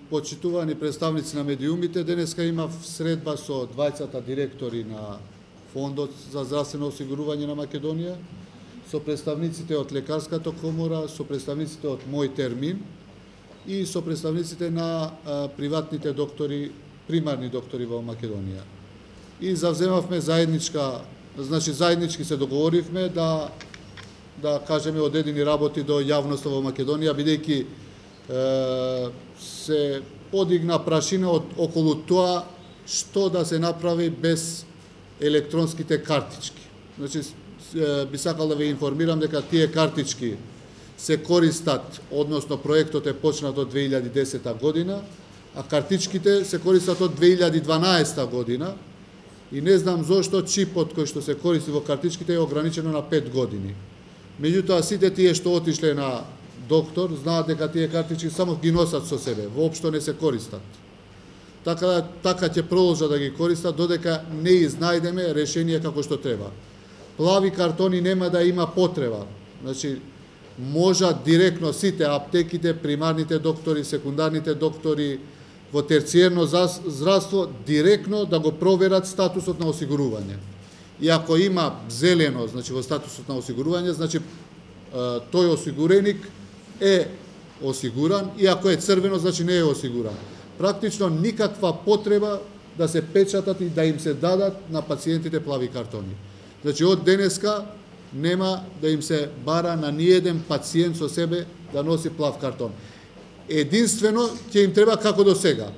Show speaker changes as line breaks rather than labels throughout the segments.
почитувани представници на медиумите, денеска имав средба со двајцата директори на Фондот за здравствено осигурување на Македонија, со представниците од Лекарската комора, со представниците од Мој термин и со представниците на приватните доктори, примарни доктори во Македонија. И завземавме заеднички се договоривме да кажеме одредени работи до јавноста во Македонија, бидејќи се подигна прашина околу тоа што да се направи без електронските картички. Значи, би сакал да ве информирам дека тие картички се користат, односно проектот е почнат од 2010 година, а картичките се користат од 2012 година и не знам зошто чипот кој што се користи во картичките е ограничено на 5 години. Меѓутоа, сите тие што отишле на доктор знаат дека тие картички само ги носат со себе, воопшто не се користат. Така ќе продолжат да ги користат додека не изнајдеме решение како што треба. Плави картони нема да има потреба. Значи, можат директно сите аптеките, примарните доктори, секундарните доктори во терциерно здравство директно да го проверат статусот на осигурување. И ако има зелено, значи во статусот на осигурување, значи тој осигуреник е осигуран, и ако е црвено, значи не е осигуран. Практично никаква потреба да се печатат и да им се дадат на пациентите плави картони. Значи, од денеска нема да им се бара на ниеден пациент со себе да носи плав картон. Единствено ќе им треба како до сега.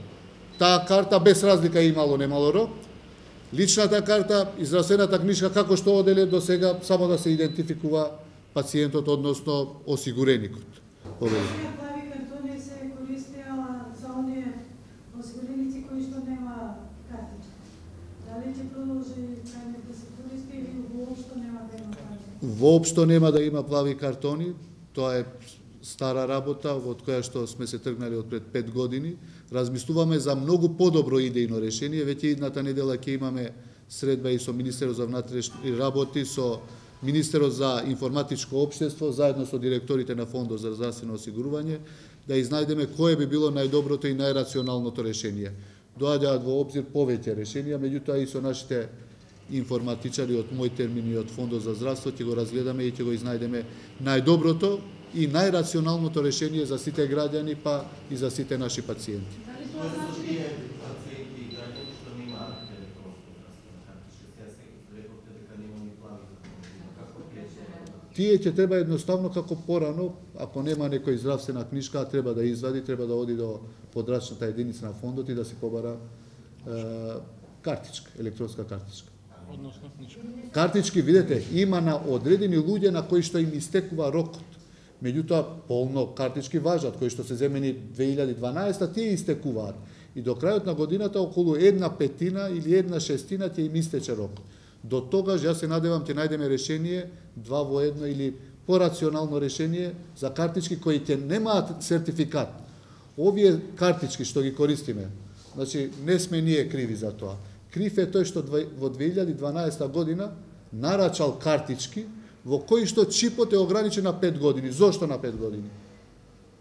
Таа карта без разлика имало немало рок, личната карта и здравствената книжка како што оделе до сега, само да се идентификува пациентот, односно осигуреникот.
Плави картони се користеа за оние осигуреници кои што нема картичка. Дали ќе продолжи да се користи или воопшто нема да има картичка?
Воопшто нема да има плави картони, тоа е стара работа од која што сме се тргнали од пред 5 години. Размислуваме за многу подобро идејно решение. Веќе идната недела ќе имаме средба и со Министерот за внатрешни работи, со Министерот за информатичко општество, заедно со директорите на Фондот за здравствено осигурување, да изнајдеме кое би било најдоброто и најрационалното решение. Доаѓаат во обзир повеќе решенија, меѓутоа и со нашите информатичари од Мој термин и од Фондот за здравство ќе го разгледаме и ќе го изнајдеме најдоброто и најрационалното решение за сите граѓани, па и за сите наши пациенти.
Дали тоа значи
пациенти и граѓани што немаат електронско здравствена картичка, сега се рековте дека нема ни плави картички.
Тие ќе треба едноставно како порано, ако нема некој здравствена книжка, треба да извади, треба да оди до подрачната единица на фондот и да се побара картичка, електронска картичка.
Односно книжка.
Картички, видете, има на одредени луѓе на кои што им истекува рокот. Меѓутоа, полно картички важат, кои што се земени 2012, тие истекуваат. И до крајот на годината околу 1/5 или 1/6 ќе им истече рок. До тогаш, јас се надевам, ќе најдеме решение, 2 во 1 или порационално решение за картички кои ќе немаат сертификат. Овие картички што ги користиме, значи, не сме ние криви за тоа. Крив е тој што во 2012 година нарачал картички во кои што чипот е ограничен на 5 години. Зошто на 5 години?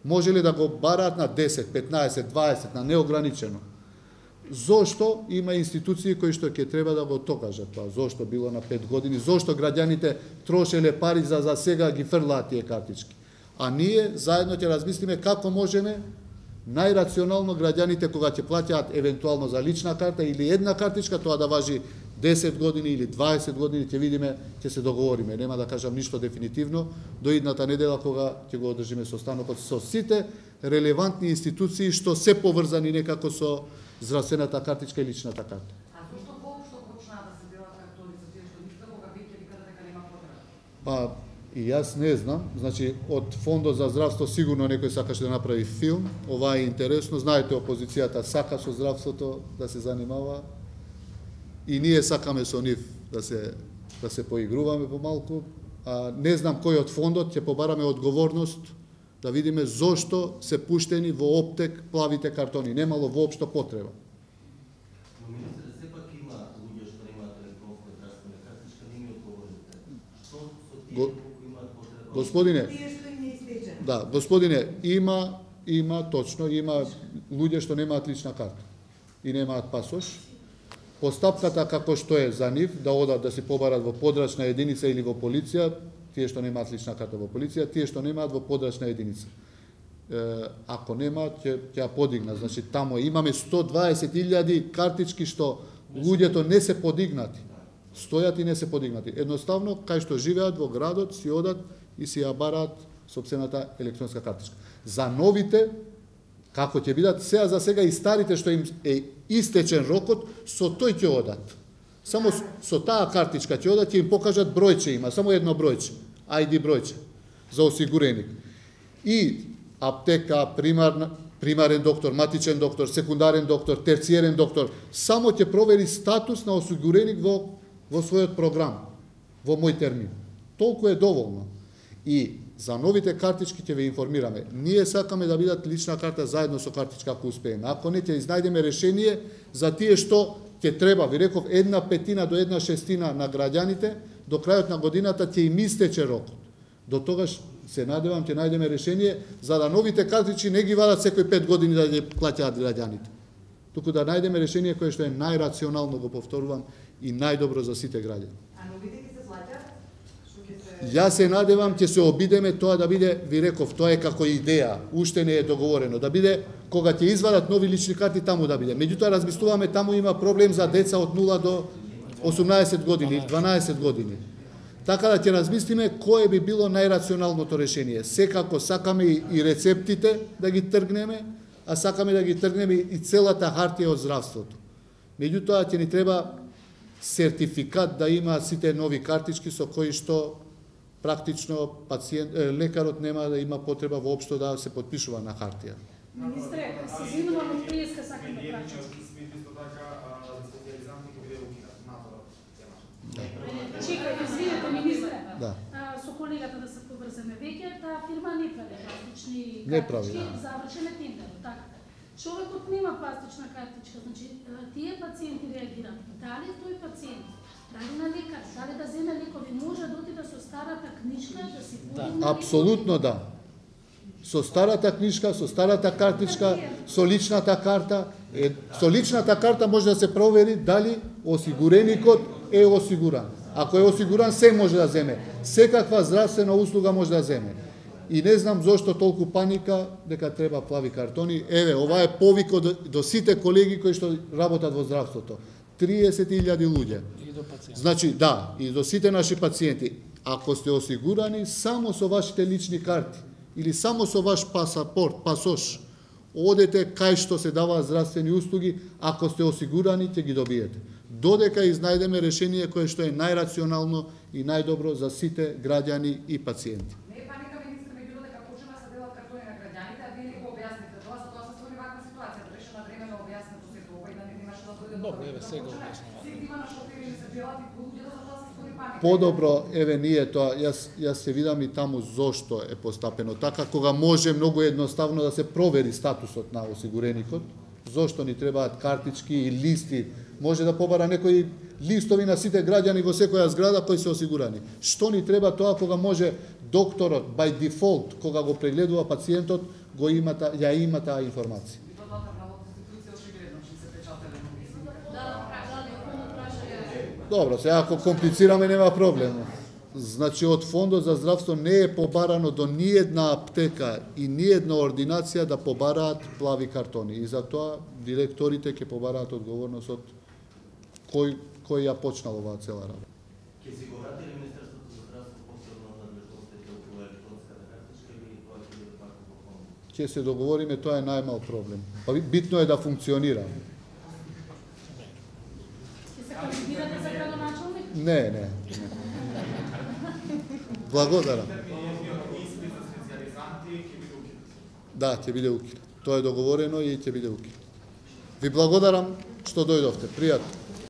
Може ли да го бараат на 10, 15, 20, на неограничено? Зошто има институции кои што ќе треба да го докажат тоа? Зошто било на 5 години? Зошто граѓаните трошеле пари за сега ги фрлаат тие картички? А ние заедно ќе размислиме како можеме најрационално граѓаните кога ќе плаќаат евентуално за лична карта или една картичка, тоа да важи 10 години или 20 години, ќе видиме, ќе се договориме. Нема да кажам ништо дефинитивно до идната недела кога ќе го одржиме состанокот со сите релевантни институции што се поврзани некако со здравствената картичка и личната карта.
А зошто воопшто почнаа да се делат картони за тие што ништо кога веќе викаат дека нема потреба?
Па и јас не знам, значи од Фондот за здравство сигурно некој сакаше да направи филм, ова е интересно, знаете опозицијата сака со здравството да се занимава и ние сакаме со нив да се поигруваме помалку, а не знам кој од фондот ќе побараме одговорност да видиме зошто се пуштени во оптек плавите картони, немало воопшто потреба.
Но министре, сепак има луѓе што немаат електронска здравствена картичка, не ми одговорите. Што со тие колку имаат потреба?
Господине,
тие што им не истече?
да, господине, има Има, точно, има луѓе што немаат лична карта и немаат пасош. Постапката како што е за нив, да одат да се побарат во подрачна единица или во полиција, тие што немаат лична карта во полиција, тие што немаат во подрачна единица. Ако немаат, ќе ја подигнат. Значи, тамо имаме 120.000 картички што луѓето не се подигнати. Стојат и не се подигнати. Едноставно, кај што живеат во градот, си одат и си ја бараат сопствената електронска картичка. За новите, како ќе бидат, за сега и старите што им е истечен рокот, со тој ќе одат. Само со таа картичка ќе одат, ќе им покажат бројче има, само едно бројче, ID бројче, за осигуреник. И аптека, примарен доктор, матичен доктор, секундарен доктор, терциерен доктор, само ќе провери статус на осигуреник во својот програм, во мој термин. Толку е доволно. И за новите картички ќе ве информираме. Ние сакаме да бидат лична карта заедно со картичка ако успееме. Ако не, ќе изнајдеме решение за тие што ќе треба, ви реков, 1/5 до 1/6 на граѓаните, до крајот на годината ќе им истече рокот. До тогаш се надевам ќе најдеме решение за да новите картички не ги вадат секој 5 години да ги плаќаат граѓаните. Туку да најдеме решение кое што е најрационално, го повторувам, и најдобро за сите граѓани.
А новите ќе се плаќаат?
Јас се надевам ќе се обидеме тоа да биде, ви реков, тоа е како идеја, уште не е договорено, да биде кога ќе извадат нови лични карти таму да биде. Меѓутоа размислуваме, таму има проблем за деца од 0 до 18 години, 12 години. Така да ќе размислиме кое би било најрационалното решение. Секако сакаме и рецептите да ги тргнеме, а сакаме да ги тргнеме и целата хартија од здравството. Меѓутоа ќе ни треба сертификат да има сите нови картички со кои што практично лекарот нема да има потреба воопшто да се потпишува на хартија.
Министре, се извинувам од приеска сакам да прачам. Чекај, извинете, министре.
Да.
Со колегата да се поврземе. Веќе таа фирма не прави пластични
Не прави,
картички,
да.
завршен е тендерот, така. Човекот нема пластична картичка, значи тие пациенти реагираат. Дали тој пациент, дали на лекар, дали да земе лекови, може да отиде со старата книжка да си подигне?
Апсолутно да. Со старата книжка, со старата картичка, со личната карта. Со личната карта може да се провери дали осигуреникот е осигуран. Ако е осигуран, се може да земе. Секаква здравствена услуга може да земе. И не знам зошто толку паника дека треба плави картони. Еве, ова е повик до сите колеги кои што работат во здравството. 30.000 луѓе.
И до пациенти.
Значи, да, и до сите наши пациенти. Ако сте осигурани само со вашите лични карти или само со ваш пасапорт, пасош, одете кај што се даваат здравствени услуги, ако сте осигурани, ќе ги добиете. Додека изнајдеме решение кое што е најрационално и најдобро за сите граѓани и пациенти.
Не е паника, министре, меѓутоа дека почнува да се делат картони на граѓаните, а вие не го објасните тоа, затоа се створи ваква ситуација, да беше навремено објаснето се тоа и да не имаше да дојде.
Добро, еве сега објаснува.
Сега има на шофери да се делат и луѓето, затоа се створи паника.
Подобро, еве ние тоа, јас се видам и таму зошто е постапено така, кога може многу едноставно да се провери статусот на осигуреникот, зошто ни требаат картички и листи, може да побара некои листови на сите граѓани во секоја зграда кои се осигурани. Што ни треба тоа кога може докторот, by default, кога го прегледува пациентот, ја има таа информација. Добро, сега ако комплицираме нема проблем. Значи од Фондот за здравство не е побарано до ниедна аптека и ниедна ординација да побараат плави картони. И затоа директорите ќе побараат одговорност од кој ја почнал оваа цела работа.
Ќе си го врати ли Министерството за здравство посебно надлежностите околу електронската картичка или тоа ќе биде пак во фондот?
Ќе се договориме, тоа е најмал проблем. Битно е да функционира.
Ќе се кандидирате за градоначалник?
Не. Благодарам. Да, ќе биде укинат. Тоа е договорено и ќе биде укинат. Ви благодарам што дојдовте. Пријатно.